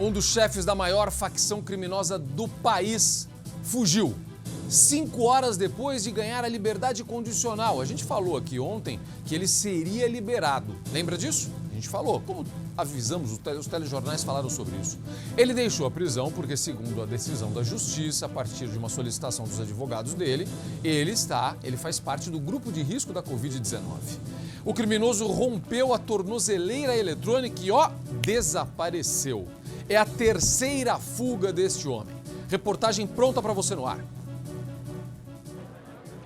Um dos chefes da maior facção criminosa do país fugiu 5 horas depois de ganhar a liberdade condicional. A gente falou aqui ontem que ele seria liberado. Lembra disso? A gente falou, como avisamos, os telejornais falaram sobre isso. Ele deixou a prisão porque, segundo a decisão da Justiça, a partir de uma solicitação dos advogados dele, ele faz parte do grupo de risco da Covid-19. O criminoso rompeu a tornozeleira eletrônica e, desapareceu. É a terceira fuga deste homem. Reportagem pronta para você no ar.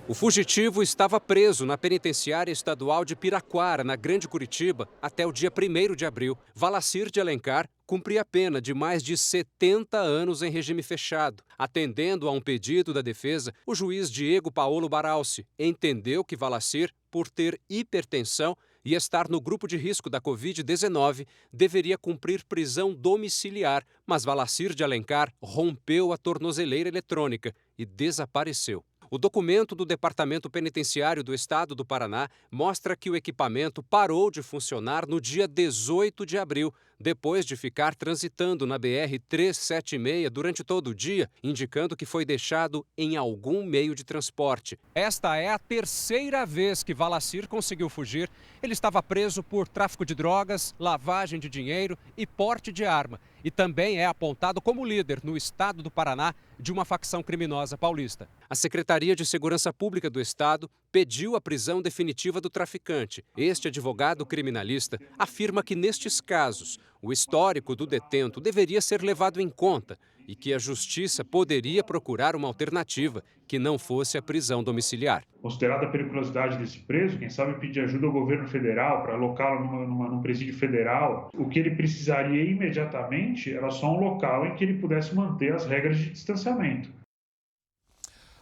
O fugitivo estava preso na penitenciária estadual de Piraquara, na Grande Curitiba, até o dia 1º de abril. Valacir de Alencar cumpria a pena de mais de 70 anos em regime fechado. Atendendo a um pedido da defesa, o juiz Diego Paolo Baralci entendeu que Valacir, por ter hipertensão e estar no grupo de risco da Covid-19, deveria cumprir prisão domiciliar, mas Valacir de Alencar rompeu a tornozeleira eletrônica e desapareceu. O documento do Departamento Penitenciário do Estado do Paraná mostra que o equipamento parou de funcionar no dia 18 de abril, depois de ficar transitando na BR-376 durante todo o dia, indicando que foi deixado em algum meio de transporte. Esta é a terceira vez que Valacir conseguiu fugir. Ele estava preso por tráfico de drogas, lavagem de dinheiro e porte de arma. E também é apontado como líder no estado do Paraná de uma facção criminosa paulista. A Secretaria de Segurança Pública do Estado pediu a prisão definitiva do traficante. Este advogado criminalista afirma que, nestes casos, o histórico do detento deveria ser levado em conta e que a Justiça poderia procurar uma alternativa que não fosse a prisão domiciliar. Considerada a periculosidade desse preso, quem sabe pedir ajuda ao governo federal para alocá-lo num presídio federal. O que ele precisaria imediatamente era só um local em que ele pudesse manter as regras de distanciamento.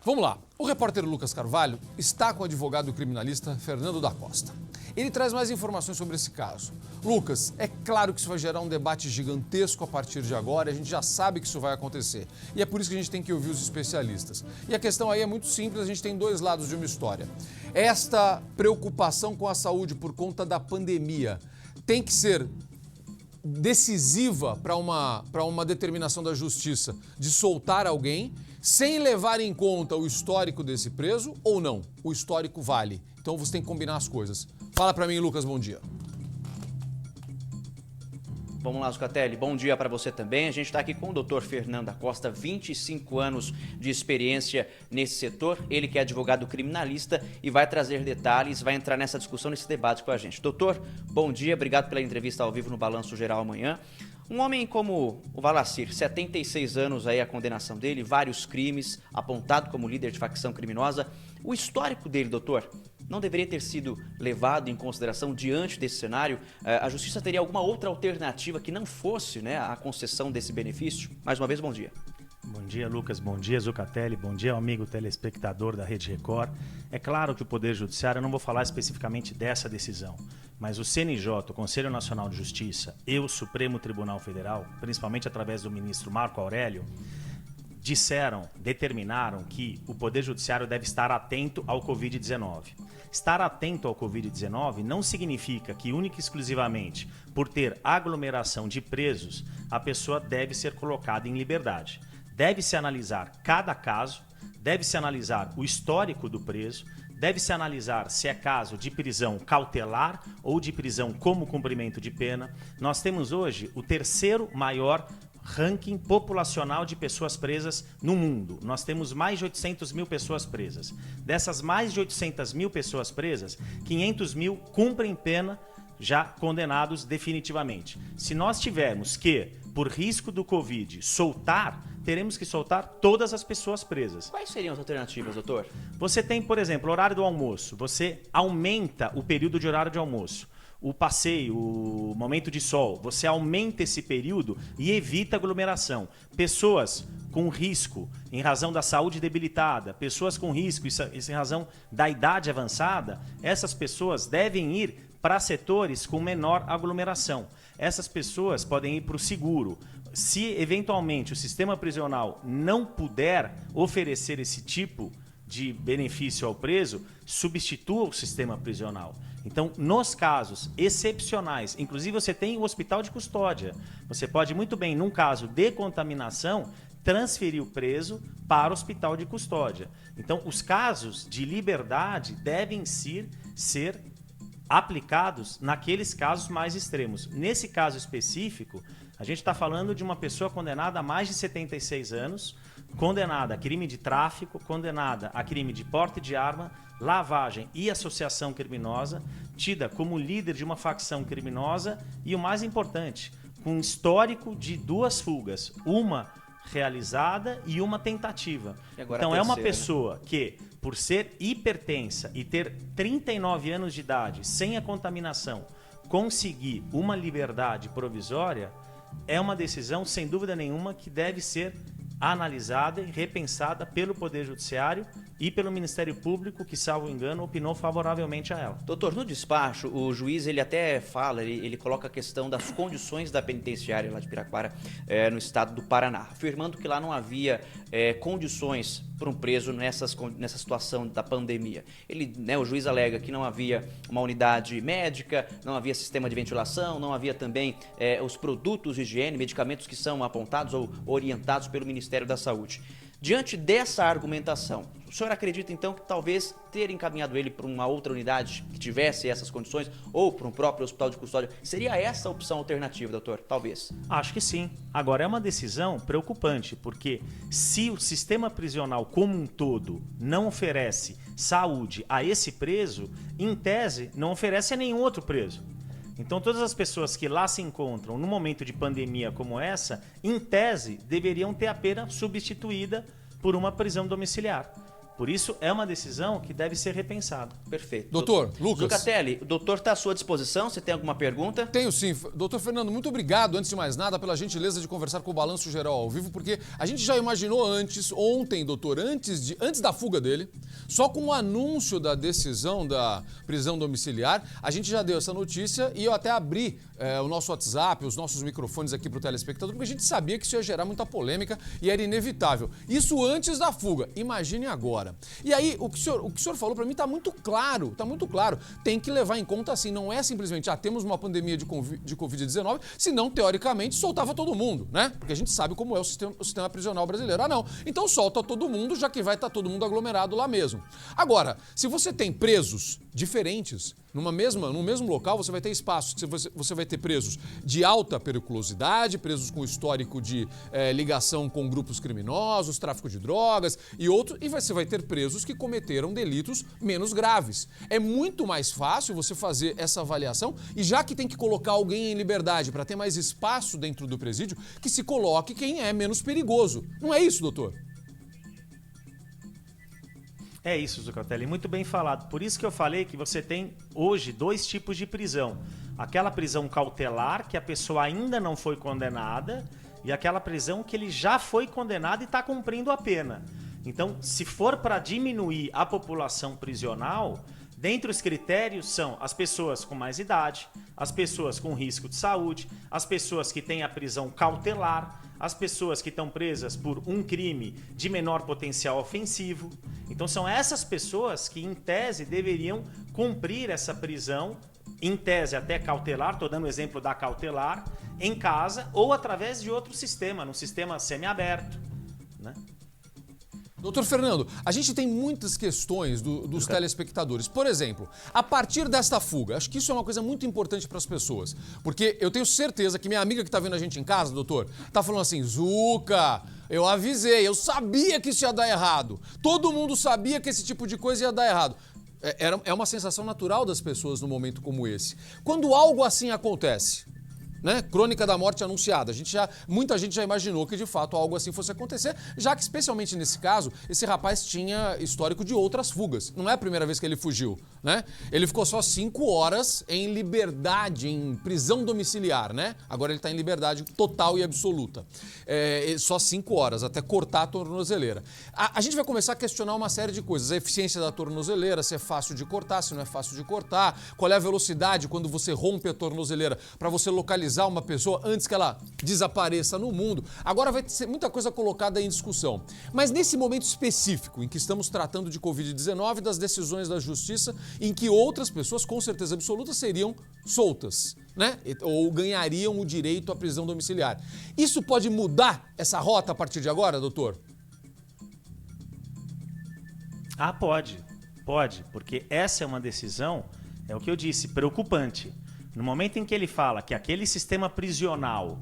Vamos lá. O repórter Lucas Carvalho está com o advogado criminalista Fernando da Costa. Ele traz mais informações sobre esse caso. Lucas, é claro que isso vai gerar um debate gigantesco a partir de agora, a gente já sabe que isso vai acontecer. E é por isso que a gente tem que ouvir os especialistas. E a questão aí é muito simples, a gente tem dois lados de uma história. Esta preocupação com a saúde por conta da pandemia tem que ser decisiva para uma determinação da Justiça de soltar alguém, sem levar em conta o histórico desse preso ou não? O histórico vale. Então você tem que combinar as coisas. Fala para mim, Lucas, bom dia. Vamos lá, Zucatelli, bom dia para você também. A gente está aqui com o doutor Fernando da Costa, 25 anos de experiência nesse setor. Ele que é advogado criminalista e vai trazer detalhes, vai entrar nessa discussão, nesse debate com a gente. Doutor, bom dia, obrigado pela entrevista ao vivo no Balanço Geral amanhã. Um homem como o Valacir, 76 anos aí a condenação dele, vários crimes, apontado como líder de facção criminosa. O histórico dele, doutor, não deveria ter sido levado em consideração diante desse cenário? A Justiça teria alguma outra alternativa que não fosse, né, a concessão desse benefício? Mais uma vez, bom dia. Bom dia, Lucas. Bom dia, Zucatelli. Bom dia, amigo telespectador da Rede Record. É claro que o Poder Judiciário, eu não vou falar especificamente dessa decisão, mas o CNJ, o Conselho Nacional de Justiça, e o Supremo Tribunal Federal, principalmente através do ministro Marco Aurélio, determinaram que o Poder Judiciário deve estar atento ao Covid-19. Estar atento ao Covid-19 não significa que, única e exclusivamente, por ter aglomeração de presos, a pessoa deve ser colocada em liberdade. Deve-se analisar cada caso, deve-se analisar o histórico do preso, deve-se analisar se é caso de prisão cautelar ou de prisão como cumprimento de pena. Nós temos hoje o terceiro maior ranking populacional de pessoas presas no mundo. Nós temos mais de 800 mil pessoas presas. Dessas mais de 800 mil pessoas presas, 500 mil cumprem pena já condenados definitivamente. Se nós tivermos que, por risco do Covid, teremos que soltar todas as pessoas presas. Quais seriam as alternativas, doutor? Você tem, por exemplo, horário do almoço. Você aumenta o período de horário de almoço. O passeio, o momento de sol, você aumenta esse período e evita aglomeração. Pessoas com risco em razão da saúde debilitada, pessoas com risco em razão da idade avançada, essas pessoas devem ir para setores com menor aglomeração. Essas pessoas podem ir para o seguro. Se, eventualmente, o sistema prisional não puder oferecer esse tipo de benefício ao preso, substitua o sistema prisional. Então, nos casos excepcionais, inclusive você tem o hospital de custódia. Você pode muito bem, num caso de contaminação, transferir o preso para o hospital de custódia. Então, os casos de liberdade devem ser aplicados naqueles casos mais extremos. Nesse caso específico, a gente está falando de uma pessoa condenada a mais de 76 anos, condenada a crime de tráfico, condenada a crime de porte de arma, lavagem e associação criminosa, tida como líder de uma facção criminosa e, o mais importante, com histórico de 2 fugas, uma realizada e uma tentativa. Então é uma pessoa que, por ser hipertensa e ter 39 anos de idade, sem a contaminação, conseguir uma liberdade provisória, é uma decisão, sem dúvida nenhuma, que deve ser analisada e repensada pelo Poder Judiciário e pelo Ministério Público, que, salvo engano, opinou favoravelmente a ela. Doutor, no despacho, o juiz ele até fala, ele coloca a questão das condições da penitenciária lá de Piraquara, no estado do Paraná, afirmando que lá não havia condições para um preso nessa situação da pandemia. O juiz alega que não havia uma unidade médica, não havia sistema de ventilação, não havia também os produtos de higiene, medicamentos que são apontados ou orientados pelo Ministério da Saúde. Diante dessa argumentação, o senhor acredita então que talvez ter encaminhado ele para uma outra unidade que tivesse essas condições ou para um próprio hospital de custódia, seria essa a opção alternativa, doutor? Talvez. Acho que sim. Agora, é uma decisão preocupante, porque se o sistema prisional como um todo não oferece saúde a esse preso, em tese, não oferece a nenhum outro preso. Então, todas as pessoas que lá se encontram num momento de pandemia como essa, em tese, deveriam ter a pena substituída por uma prisão domiciliar. Por isso, é uma decisão que deve ser repensada. Perfeito. Doutor Lucas. Zucatelli, o doutor está à sua disposição. Você tem alguma pergunta? Tenho sim. Doutor Fernando, muito obrigado, antes de mais nada, pela gentileza de conversar com o Balanço Geral ao vivo, porque a gente já imaginou ontem, doutor, antes da fuga dele, só com o anúncio da decisão da prisão domiciliar, a gente já deu essa notícia e eu até abri o nosso WhatsApp, os nossos microfones aqui para o telespectador, porque a gente sabia que isso ia gerar muita polêmica e era inevitável. Isso antes da fuga. Imagine agora. E aí, o que o senhor falou para mim está muito claro, Tem que levar em conta assim, não é simplesmente, temos uma pandemia de Covid-19, senão, teoricamente, soltava todo mundo, né? Porque a gente sabe como é o sistema prisional brasileiro. Não. Então solta todo mundo, já que vai estar todo mundo aglomerado lá mesmo. Agora, se você tem presos diferentes, no mesmo local, você vai ter espaços que você vai ter presos de alta periculosidade, presos com histórico de ligação com grupos criminosos, tráfico de drogas e outros, e você vai ter presos que cometeram delitos menos graves. É muito mais fácil você fazer essa avaliação e, já que tem que colocar alguém em liberdade para ter mais espaço dentro do presídio, que se coloque quem é menos perigoso. Não é isso, doutor? É isso, Zucatelli, muito bem falado. Por isso que eu falei que você tem hoje 2 tipos de prisão. Aquela prisão cautelar, que a pessoa ainda não foi condenada, e aquela prisão que ele já foi condenado e está cumprindo a pena. Então, se for para diminuir a população prisional, dentre os critérios são as pessoas com mais idade, as pessoas com risco de saúde, as pessoas que têm a prisão cautelar, as pessoas que estão presas por um crime de menor potencial ofensivo. Então são essas pessoas que, em tese, deveriam cumprir essa prisão, em tese até cautelar, estou dando o exemplo da cautelar, em casa ou através de outro sistema, num sistema semiaberto, né? Doutor Fernando, a gente tem muitas questões dos telespectadores. Por exemplo, a partir desta fuga, acho que isso é uma coisa muito importante para as pessoas. Porque eu tenho certeza que minha amiga que está vendo a gente em casa, doutor, está falando assim, Zuca, eu avisei, eu sabia que isso ia dar errado. Todo mundo sabia que esse tipo de coisa ia dar errado. É uma sensação natural das pessoas num momento como esse. Quando algo assim acontece, né? Crônica da morte anunciada. Muita gente já imaginou que de fato algo assim fosse acontecer, já que especialmente nesse caso, esse rapaz tinha histórico de outras fugas. Não é a primeira vez que ele fugiu, né? Ele ficou só 5 horas em liberdade, em prisão domiciliar, né? Agora ele está em liberdade total e absoluta. Só 5 horas, até cortar a tornozeleira. A gente vai começar a questionar uma série de coisas. A eficiência da tornozeleira, se é fácil de cortar, se não é fácil de cortar, qual é a velocidade quando você rompe a tornozeleira para você localizar imunizar uma pessoa antes que ela desapareça no mundo. Agora vai ser muita coisa colocada em discussão. Mas nesse momento específico em que estamos tratando de Covid-19, das decisões da Justiça, em que outras pessoas, com certeza absoluta, seriam soltas, né? Ou ganhariam o direito à prisão domiciliar. Isso pode mudar essa rota a partir de agora, doutor? Ah, pode, porque essa é uma decisão, é o que eu disse, preocupante. No momento em que ele fala que aquele sistema prisional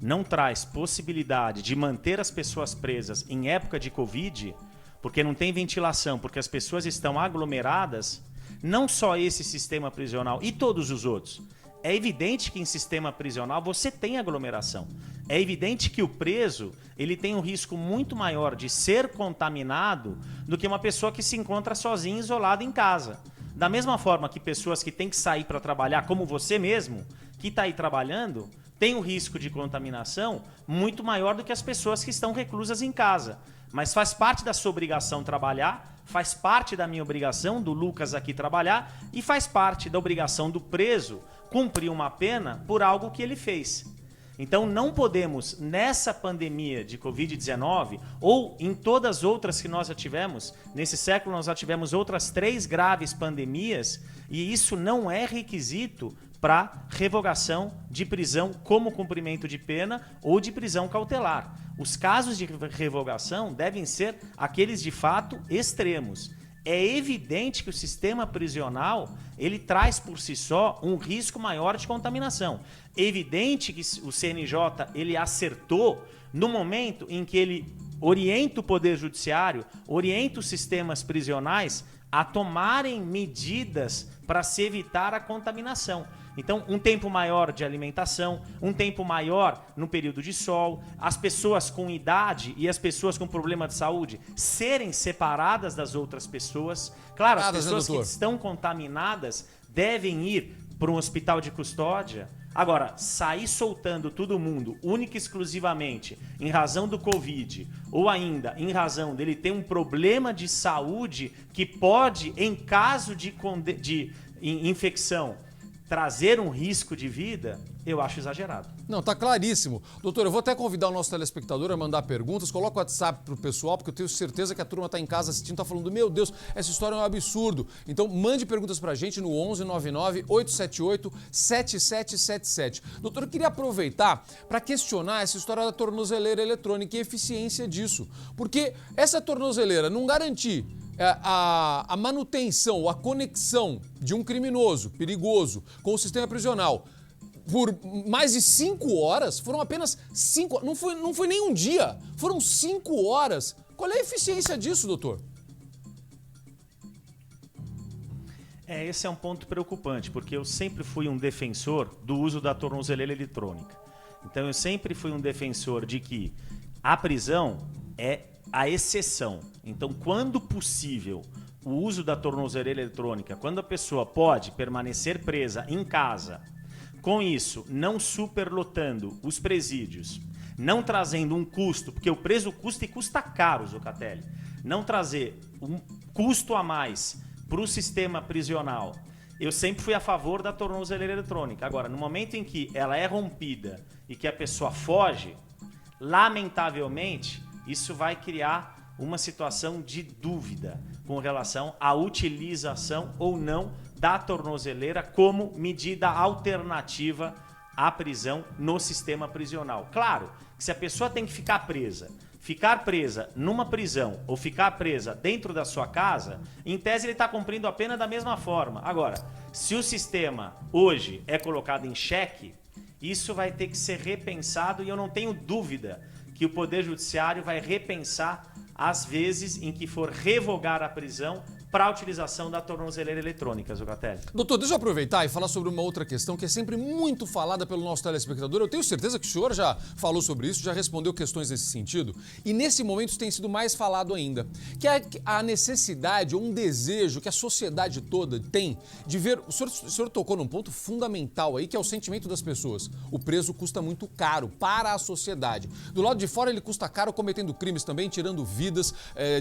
não traz possibilidade de manter as pessoas presas em época de Covid, porque não tem ventilação, porque as pessoas estão aglomeradas, não só esse sistema prisional e todos os outros. É evidente que em sistema prisional você tem aglomeração. É evidente que o preso ele tem um risco muito maior de ser contaminado do que uma pessoa que se encontra sozinha, isolada em casa. Da mesma forma que pessoas que têm que sair para trabalhar, como você mesmo, que está aí trabalhando, tem um risco de contaminação muito maior do que as pessoas que estão reclusas em casa. Mas faz parte da sua obrigação trabalhar, faz parte da minha obrigação, do Lucas aqui trabalhar, e faz parte da obrigação do preso cumprir uma pena por algo que ele fez. Então não podemos, nessa pandemia de Covid-19, ou em todas as outras que nós já tivemos, nesse século nós já tivemos outras 3 graves pandemias, e isso não é requisito para revogação de prisão como cumprimento de pena ou de prisão cautelar. Os casos de revogação devem ser aqueles de fato extremos. É evidente que o sistema prisional ele traz por si só um risco maior de contaminação. É evidente que o CNJ ele acertou no momento em que ele orienta o Poder Judiciário, orienta os sistemas prisionais a tomarem medidas para se evitar a contaminação. Então, um tempo maior de alimentação, um tempo maior no período de sol, as pessoas com idade e as pessoas com problema de saúde serem separadas das outras pessoas. Claro, as pessoas que estão contaminadas devem ir para um hospital de custódia. Agora, sair soltando todo mundo única e exclusivamente em razão do Covid ou ainda em razão dele ter um problema de saúde que pode, em caso de infecção, trazer um risco de vida, eu acho exagerado. Não, tá claríssimo. Doutor, eu vou até convidar o nosso telespectador a mandar perguntas. Coloca o WhatsApp pro pessoal, porque eu tenho certeza que a turma tá em casa assistindo, tá falando, meu Deus, essa história é um absurdo. Então, mande perguntas pra gente no 11 99 878 7777. Doutor, eu queria aproveitar para questionar essa história da tornozeleira eletrônica e a eficiência disso. Porque essa tornozeleira não garantir a manutenção ou a conexão de um criminoso perigoso com o sistema prisional por mais de 5 horas, foram apenas 5, não foi nem um dia, foram 5 horas. Qual é a eficiência disso, doutor? Esse é um ponto preocupante, porque eu sempre fui um defensor do uso da tornozeleira eletrônica. Então eu sempre fui um defensor de que a prisão é a exceção. Então, quando possível, o uso da tornozeleira eletrônica, quando a pessoa pode permanecer presa em casa, com isso, não superlotando os presídios, não trazendo um custo, porque o preso custa e custa caro, Zucatelli, não trazer um custo a mais para o sistema prisional, eu sempre fui a favor da tornozeleira eletrônica. Agora, no momento em que ela é rompida e que a pessoa foge, lamentavelmente, isso vai criar uma situação de dúvida com relação à utilização ou não da tornozeleira como medida alternativa à prisão no sistema prisional. Claro que se a pessoa tem que ficar presa numa prisão ou ficar presa dentro da sua casa, em tese ele está cumprindo a pena da mesma forma. Agora, se o sistema hoje é colocado em xeque, isso vai ter que ser repensado e eu não tenho dúvida que o Poder Judiciário vai repensar as vezes em que for revogar a prisão para a utilização da tornozeleira eletrônica, Zucatelli. Doutor, deixa eu aproveitar e falar sobre uma outra questão que é sempre muito falada pelo nosso telespectador. Eu tenho certeza que o senhor já falou sobre isso, já respondeu questões nesse sentido. E nesse momento isso tem sido mais falado ainda. Que é a necessidade ou um desejo que a sociedade toda tem de ver... O senhor tocou num ponto fundamental aí, que é o sentimento das pessoas. O preso custa muito caro para a sociedade. Do lado de fora ele custa caro cometendo crimes também, tirando vidas,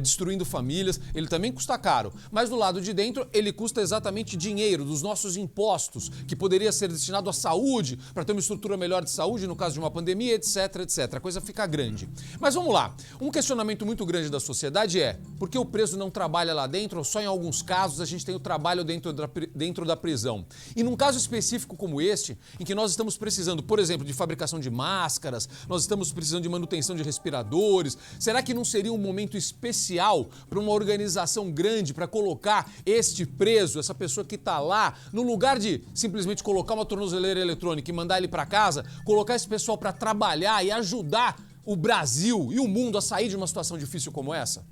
destruindo famílias. Ele também custa caro. mas do lado de dentro ele custa exatamente dinheiro dos nossos impostos, que poderia ser destinado à saúde, para ter uma estrutura melhor de saúde no caso de uma pandemia, etc, etc. A coisa fica grande. Mas vamos lá, um questionamento muito grande da sociedade é: por que o preso não trabalha lá dentro, ou só em alguns casos a gente tem o trabalho dentro da prisão? E num caso específico como este, em que nós estamos precisando, por exemplo, de fabricação de máscaras, nós estamos precisando de manutenção de respiradores, será que não seria um momento especial para uma organização grande para colocar este preso, essa pessoa que está lá, no lugar de simplesmente colocar uma tornozeleira eletrônica e mandar ele para casa, colocar esse pessoal para trabalhar e ajudar o Brasil e o mundo a sair de uma situação difícil como essa?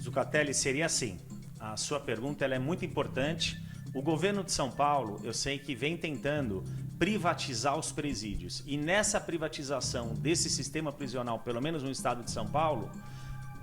Zucatelli, seria assim. A sua pergunta ela é muito importante. O governo de São Paulo, eu sei que vem tentando privatizar os presídios. E nessa privatização desse sistema prisional, pelo menos no estado de São Paulo,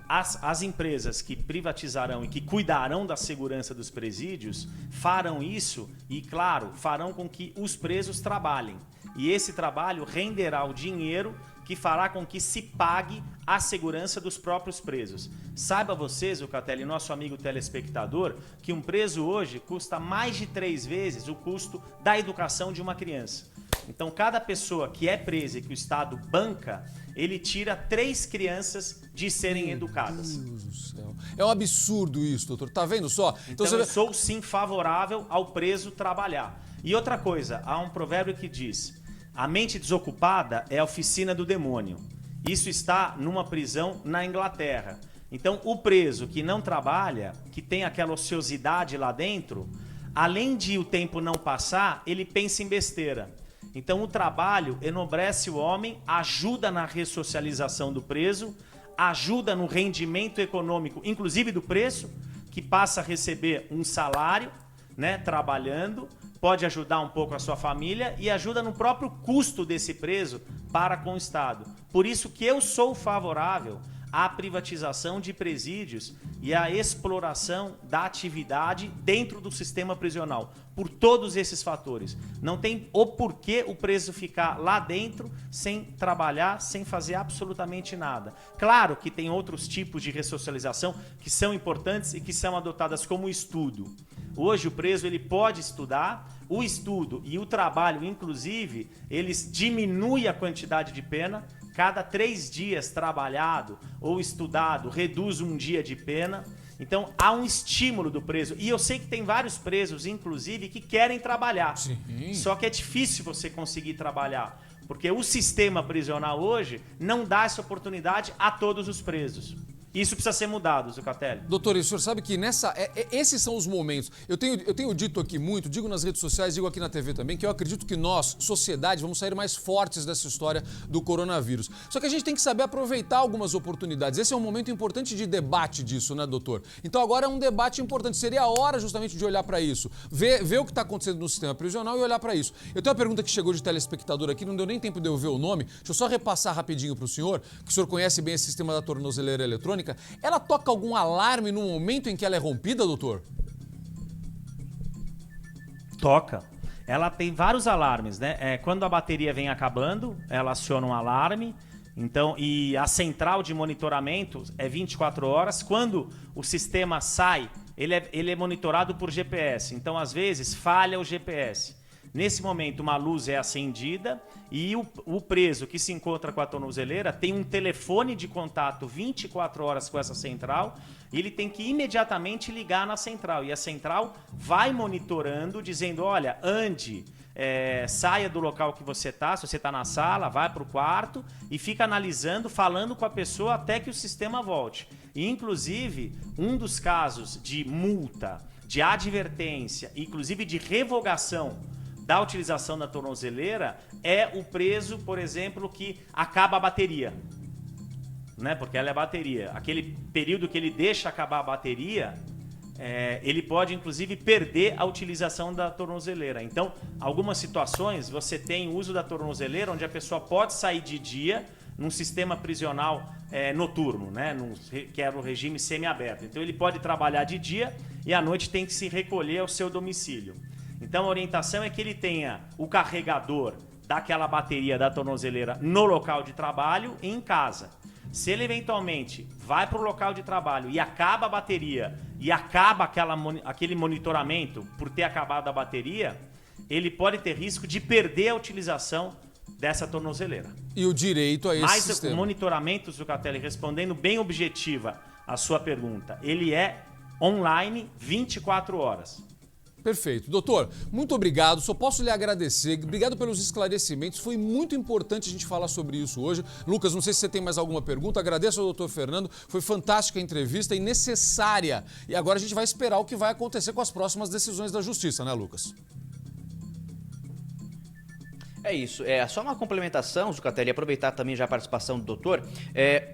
as empresas que privatizarão e que cuidarão da segurança dos presídios farão isso e, claro, farão com que os presos trabalhem. E esse trabalho renderá o dinheiro que fará com que se pague a segurança dos próprios presos. Saiba você, Zucatelli, nosso amigo telespectador, que um preso hoje custa mais de 3 vezes o custo da educação de uma criança. Então, cada pessoa que é presa e que o Estado banca, ele tira 3 crianças de serem educadas. Meu Deus do céu. É um absurdo isso, doutor. Tá vendo só? Então eu sou sim favorável ao preso trabalhar. E outra coisa, há um provérbio que diz: a mente desocupada é a oficina do demônio. Isso está numa prisão na Inglaterra. Então, o preso que não trabalha, que tem aquela ociosidade lá dentro, além de o tempo não passar, ele pensa em besteira. Então, o trabalho enobrece o homem, ajuda na ressocialização do preso, ajuda no rendimento econômico, inclusive do preso, que passa a receber um salário, né, trabalhando, pode ajudar um pouco a sua família e ajuda no próprio custo desse preso para com o Estado. Por isso que eu sou favorável à privatização de presídios e à exploração da atividade dentro do sistema prisional, por todos esses fatores. Não tem o porquê o preso ficar lá dentro sem trabalhar, sem fazer absolutamente nada. Claro que tem outros tipos de ressocialização que são importantes e que são adotadas como estudo. Hoje o preso ele pode estudar, o estudo e o trabalho, inclusive, eles diminuem a quantidade de pena. Cada 3 dias trabalhado ou estudado reduz um dia de pena. Então há um estímulo do preso. E eu sei que tem vários presos, inclusive, que querem trabalhar. Sim. Só que é difícil você conseguir trabalhar, porque o sistema prisional hoje não dá essa oportunidade a todos os presos. Isso precisa ser mudado, Zucatelli. Doutor, o senhor sabe que esses são os momentos. Eu tenho dito aqui muito, digo nas redes sociais, digo aqui na TV também, que eu acredito que nós, sociedade, vamos sair mais fortes dessa história do coronavírus. Só que a gente tem que saber aproveitar algumas oportunidades. Esse é um momento importante de debate disso, né, doutor? Então agora é um debate importante. Seria a hora justamente de olhar para isso. Ver o que está acontecendo no sistema prisional e olhar para isso. Eu tenho uma pergunta que chegou de telespectador aqui, não deu nem tempo de eu ver o nome. Deixa eu só repassar rapidinho para o senhor, que o senhor conhece bem esse sistema da tornozeleira eletrônica. Ela toca algum alarme no momento em que ela é rompida, doutor? Toca. Ela tem vários alarmes, né? Quando a bateria vem acabando, ela aciona um alarme. Então, e a central de monitoramento é 24 horas. Quando o sistema sai, ele é monitorado por GPS. Então, às vezes, falha o GPS. Nesse momento, uma luz é acendida e o preso que se encontra com a tornozeleira tem um telefone de contato 24 horas com essa central e ele tem que imediatamente ligar na central. E a central vai monitorando, dizendo, olha, ande, saia do local que você está, se você está na sala, vai para o quarto e fica analisando, falando com a pessoa até que o sistema volte. E, inclusive, um dos casos de multa, de advertência, inclusive de revogação da utilização da tornozeleira é o preso, por exemplo, que acaba a bateria, né? Porque ela é bateria. Aquele período que ele deixa acabar a bateria, ele pode, inclusive, perder a utilização da tornozeleira. Então, algumas situações, você tem o uso da tornozeleira onde a pessoa pode sair de dia num sistema prisional noturno, né? Que é o regime semiaberto. Então, ele pode trabalhar de dia e à noite tem que se recolher ao seu domicílio. Então a orientação é que ele tenha o carregador daquela bateria da tornozeleira no local de trabalho e em casa. Se ele eventualmente vai para o local de trabalho e acaba a bateria e acaba aquele monitoramento por ter acabado a bateria, ele pode ter risco de perder a utilização dessa tornozeleira. E o direito a esse Mas sistema. o monitoramento, Zucatelli, respondendo bem objetiva a sua pergunta, ele é online 24 horas. Perfeito. Doutor, muito obrigado. Só posso lhe agradecer. Obrigado pelos esclarecimentos. Foi muito importante a gente falar sobre isso hoje. Lucas, não sei se você tem mais alguma pergunta. Agradeço ao doutor Fernando. Foi fantástica a entrevista e necessária. E agora a gente vai esperar o que vai acontecer com as próximas decisões da Justiça, né, Lucas? É isso. Só uma complementação, Zucatelli, aproveitar também já a participação do doutor.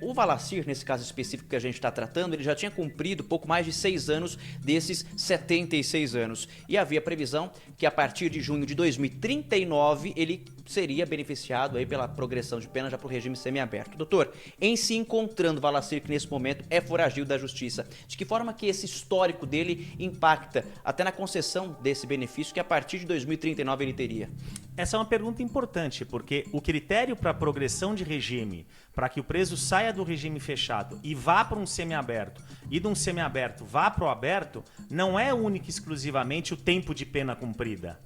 O Valacir, nesse caso específico que a gente está tratando, ele já tinha cumprido pouco mais de 6 anos desses 76 anos. E havia previsão que a partir de junho de 2039 ele seria beneficiado aí pela progressão de pena já para o regime semiaberto. Doutor, em se encontrando Valacir, que nesse momento é foragido da Justiça, de que forma que esse histórico dele impacta até na concessão desse benefício que a partir de 2039 ele teria? Essa é uma pergunta importante, porque o critério para progressão de regime, para que o preso saia do regime fechado e vá para um semiaberto, e de um semiaberto vá para o aberto, não é único e exclusivamente o tempo de pena cumprida.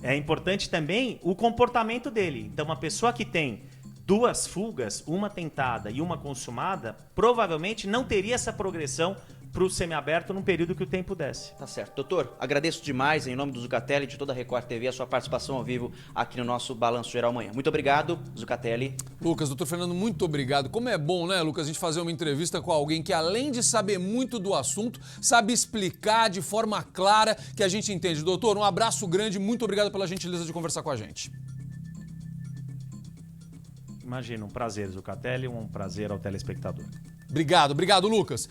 É importante também o comportamento dele. Então, uma pessoa que tem 2 fugas, uma tentada e uma consumada, provavelmente não teria essa progressão para o semiaberto num período que o tempo desse. Tá certo. Doutor, agradeço demais, em nome do Zucatelli e de toda a Record TV, a sua participação ao vivo aqui no nosso Balanço Geral amanhã. Muito obrigado, Zucatelli. Lucas, doutor Fernando, muito obrigado. Como é bom, né, Lucas, a gente fazer uma entrevista com alguém que, além de saber muito do assunto, sabe explicar de forma clara que a gente entende. Doutor, um abraço grande, muito obrigado pela gentileza de conversar com a gente. Imagina, um prazer, Zucatelli, um prazer ao telespectador. Obrigado, Lucas.